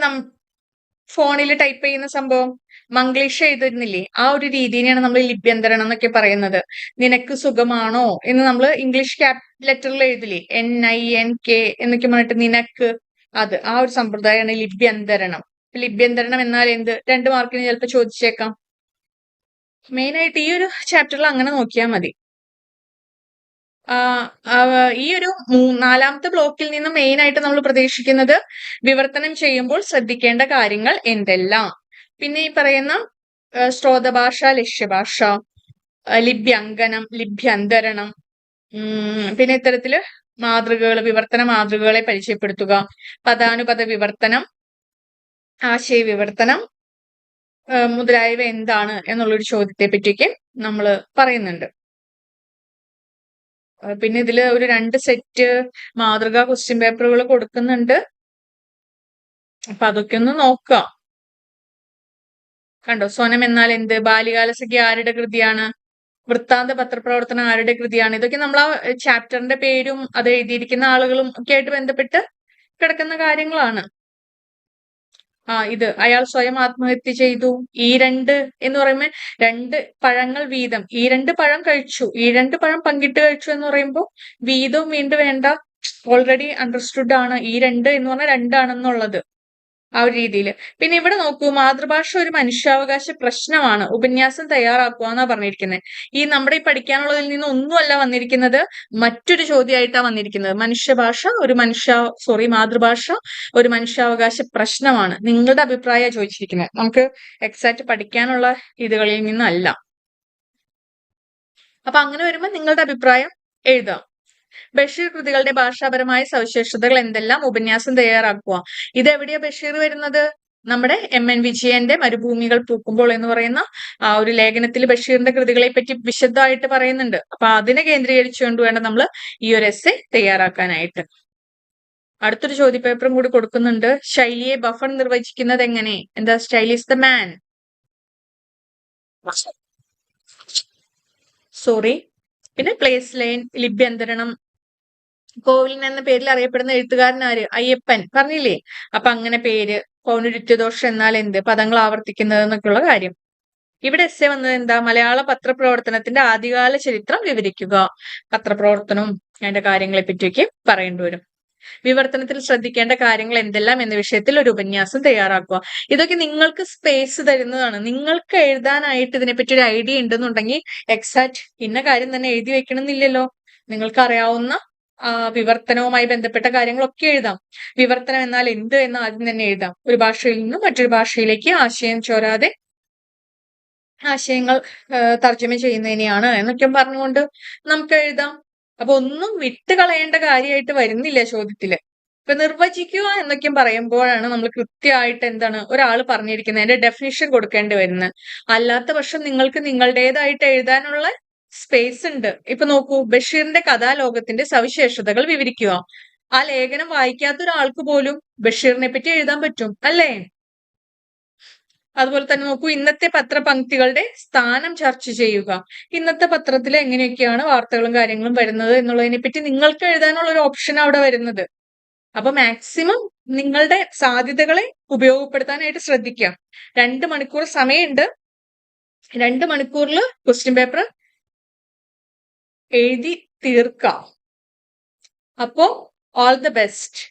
ഫോണിൽ ടൈപ്പ് ചെയ്യുന്ന സംഭവം മംഗ്ലീഷ് എഴുതുന്നില്ലേ, ആ ഒരു രീതിയാണ് നമ്മൾ ലിപ്യന്തരണം എന്നൊക്കെ പറയുന്നത്. നിനക്ക് സുഖമാണോ എന്ന് നമ്മൾ ഇംഗ്ലീഷ് ലെറ്ററിൽ എഴുതില്ലേ, NINK എന്നൊക്കെ പറഞ്ഞിട്ട് നിനക്ക്, അത് ആ ഒരു സമ്പ്രദായമാണ് ലിപ്യന്തരണം. ലിപ്യന്തരണം എന്നാൽ എന്ത്? 2 മാർക്കിന് ചിലപ്പോൾ ചോദിച്ചേക്കാം. മെയിൻ ആയിട്ട് ഈ ഒരു ചാപ്റ്ററിൽ അങ്ങനെ നോക്കിയാൽ മതി. ഈ ഒരു 4ാമത്തെ ബ്ലോക്കിൽ നിന്ന് മെയിൻ ആയിട്ട് നമ്മൾ പ്രതീക്ഷിക്കുന്നത് വിവർത്തനം ചെയ്യുമ്പോൾ ശ്രദ്ധിക്കേണ്ട കാര്യങ്ങൾ എന്തെല്ലാം. പിന്നെ ഈ പറയുന്ന ശ്രോതഭാഷ, ലക്ഷ്യഭാഷ, ലിപ്യങ്കനം, ലിപ്യന്തരണം, പിന്നെ ഇത്തരത്തില് മാതൃകകൾ, വിവർത്തന മാതൃകകളെ പരിചയപ്പെടുത്തുക, പദാനുപദ വിവർത്തനം, ആശയ വിവർത്തനം മുതലായവ എന്താണ് എന്നുള്ളൊരു ചോദ്യത്തെ പറ്റിയൊക്കെ നമ്മൾ പറയുന്നുണ്ട്. പിന്നെ ഇതില് ഒരു 2 സെറ്റ് മാതൃകാ ക്വസ്റ്റ്യൻ പേപ്പറുകൾ കൊടുക്കുന്നുണ്ട്. അപ്പൊ അതൊക്കെ ഒന്ന് നോക്കാം. കണ്ടോ, സ്വനം എന്നാൽ എന്ത്, ബാല്യകാലസഖി ആരുടെ കൃതിയാണ്, വൃത്താന്ത പത്രപ്രവർത്തനം ആരുടെ കൃതിയാണ്, ഇതൊക്കെ നമ്മൾ ആ ചാപ്റ്ററിന്റെ പേരും അത് എഴുതിയിരിക്കുന്ന ആളുകളും ഒക്കെ ആയിട്ട് ബന്ധപ്പെട്ട് കിടക്കുന്ന കാര്യങ്ങളാണ്. ഇത് അയാൾ സ്വയം ആത്മഹത്യ ചെയ്തു. ഈ 2 എന്ന് പറയുമ്പോൾ 2 പഴങ്ങൾ വീതം, ഈ 2 പഴം കഴിച്ചു, ഈ 2 പഴം പങ്കിട്ട് കഴിച്ചു എന്ന് പറയുമ്പോൾ വീതവും വീണ്ടും വേണ്ട, ഓൾറെഡി അണ്ടർസ്റ്റുഡ് ആണ്. ഈ 2 എന്ന് പറഞ്ഞാൽ 2 ആണെന്നുള്ളത് ആ ഒരു രീതിയിൽ. പിന്നെ ഇവിടെ നോക്കൂ, മാതൃഭാഷ ഒരു മനുഷ്യാവകാശ പ്രശ്നമാണ്, ഉപന്യാസം തയ്യാറാക്കുക എന്നാ പറഞ്ഞിരിക്കുന്നത്. ഈ നമ്മുടെ ഈ പഠിക്കാനുള്ളതിൽ നിന്ന് ഒന്നുമല്ല വന്നിരിക്കുന്നത്, മറ്റൊരു ചോദ്യമായിട്ടാണ് വന്നിരിക്കുന്നത്. മാതൃഭാഷ ഒരു മനുഷ്യാവകാശ പ്രശ്നമാണ്. നിങ്ങളുടെ അഭിപ്രായം ചോദിച്ചിരിക്കുന്നത്, നമുക്ക് എക്സാക്ട് പഠിക്കാനുള്ള ഇതുകളിൽ നിന്നല്ല. അപ്പൊ അങ്ങനെ വരുമ്പോൾ നിങ്ങളുടെ അഭിപ്രായം എഴുതാം. ബഷീർ കൃതികളുടെ ഭാഷാപരമായ സവിശേഷതകൾ എന്തെല്ലാം, ഉപന്യാസം തയ്യാറാക്കുക. ഇത് എവിടെയാ ബഷീർ വരുന്നത്? നമ്മുടെ MN വിജയന്റെ മരുഭൂമികൾ പൂക്കുമ്പോൾ എന്ന് പറയുന്ന ആ ഒരു ലേഖനത്തിൽ ബഷീറിന്റെ കൃതികളെ പറ്റി വിശദമായിട്ട് പറയുന്നുണ്ട്. അപ്പൊ അതിനെ കേന്ദ്രീകരിച്ചുകൊണ്ട് വേണം നമ്മൾ ഈ ഒരു എസ്സേ തയ്യാറാക്കാനായിട്ട്. അടുത്തൊരു ചോദ്യപേപ്പറും കൂടി കൊടുക്കുന്നുണ്ട്. ശൈലിയെ ബഫൺ നിർവചിക്കുന്നത് എങ്ങനെ? എന്താ? Style is the man. പിന്നെ പ്ലേസ് ലൈൻ, ലിപ്യന്തരണം, കോവിലൻ എന്ന പേരിൽ അറിയപ്പെടുന്ന എഴുത്തുകാരൻ ആര്? അയ്യപ്പൻ. പറഞ്ഞില്ലേ? അപ്പൊ അങ്ങനെ പേര്, പൗനരുത്യദോഷം എന്നാൽ എന്ത്, പദങ്ങൾ ആവർത്തിക്കുന്നത് എന്നൊക്കെയുള്ള കാര്യം. ഇവിടെ എസ്സേ വന്നത് എന്താ? മലയാള പത്രപ്രവർത്തനത്തിന്റെ ആദ്യകാല ചരിത്രം വിവരിക്കുക. പത്രപ്രവർത്തനവും അതിന്റെ കാര്യങ്ങളെ പറ്റിയൊക്കെ പറയേണ്ടി വരും. വിവർത്തനത്തിൽ ശ്രദ്ധിക്കേണ്ട കാര്യങ്ങൾ എന്തെല്ലാം എന്ന വിഷയത്തിൽ ഒരു ഉപന്യാസം തയ്യാറാക്കുക. ഇതൊക്കെ നിങ്ങൾക്ക് സ്പേസ് തരുന്നതാണ്. നിങ്ങൾക്ക് എഴുതാനായിട്ട് ഇതിനെപ്പറ്റി ഒരു ഐഡിയ ഉണ്ടെന്നുണ്ടെങ്കിൽ എക്സാക്ട് ഇന്ന കാര്യം തന്നെ എഴുതി വെക്കണമെന്നില്ലല്ലോ. നിങ്ങൾക്ക് അറിയാവുന്ന വിവർത്തനവുമായി ബന്ധപ്പെട്ട കാര്യങ്ങളൊക്കെ എഴുതാം. വിവർത്തനം എന്നാൽ എന്ത് എന്ന് ആദ്യം തന്നെ എഴുതാം. ഒരു ഭാഷയിൽ നിന്നും മറ്റൊരു ഭാഷയിലേക്ക് ആശയം ചോരാതെ ആശയങ്ങൾ തർജ്ജമ ചെയ്യുന്നതിനെയാണ് എന്നൊക്കെ പറഞ്ഞുകൊണ്ട് നമുക്ക് എഴുതാം. അപ്പൊ ഒന്നും വിട്ടുകളയേണ്ട കാര്യമായിട്ട് വരുന്നില്ല ചോദ്യത്തില്. ഇപ്പൊ നിർവചിക്കുക എന്നൊക്കെ പറയുമ്പോഴാണ് നമ്മൾ കൃത്യമായിട്ട് എന്താണ് ഒരാൾ പറഞ്ഞിരിക്കുന്നത് അതിന്റെ ഡെഫിനിഷൻ കൊടുക്കേണ്ടി വരുന്നത്. അല്ലാത്ത പക്ഷം നിങ്ങൾക്ക് നിങ്ങളുടേതായിട്ട് എഴുതാനുള്ള സ്പേസ് ഉണ്ട്. ഇപ്പൊ നോക്കൂ, ബഷീറിന്റെ കഥാലോകത്തിന്റെ സവിശേഷതകൾ വിവരിക്കുക. ആ ലേഖനം വായിക്കാത്ത ഒരാൾക്ക് പോലും ബഷീറിനെ പറ്റി എഴുതാൻ പറ്റും, അല്ലേ? അതുപോലെ തന്നെ നോക്കൂ, ഇന്നത്തെ പത്രപംക്തികളുടെ സ്ഥാനം ചർച്ച ചെയ്യുക. ഇന്നത്തെ പത്രത്തിൽ എങ്ങനെയൊക്കെയാണ് വാർത്തകളും കാര്യങ്ങളും വരുന്നത് എന്നുള്ളതിനെ പറ്റി നിങ്ങൾക്ക് എഴുതാനുള്ള ഒരു ഓപ്ഷൻ അവിടെ വരുന്നത്. അപ്പൊ മാക്സിമം നിങ്ങളുടെ സാധ്യതകളെ ഉപയോഗപ്പെടുത്താനായിട്ട് ശ്രദ്ധിക്കുക. 2 മണിക്കൂർ സമയമുണ്ട്. 2 മണിക്കൂറിൽ ക്വസ്റ്റ്യൻ പേപ്പർ എഴുതി തീർക്കാം. അപ്പോ ഓൾ ദ ബെസ്റ്റ്.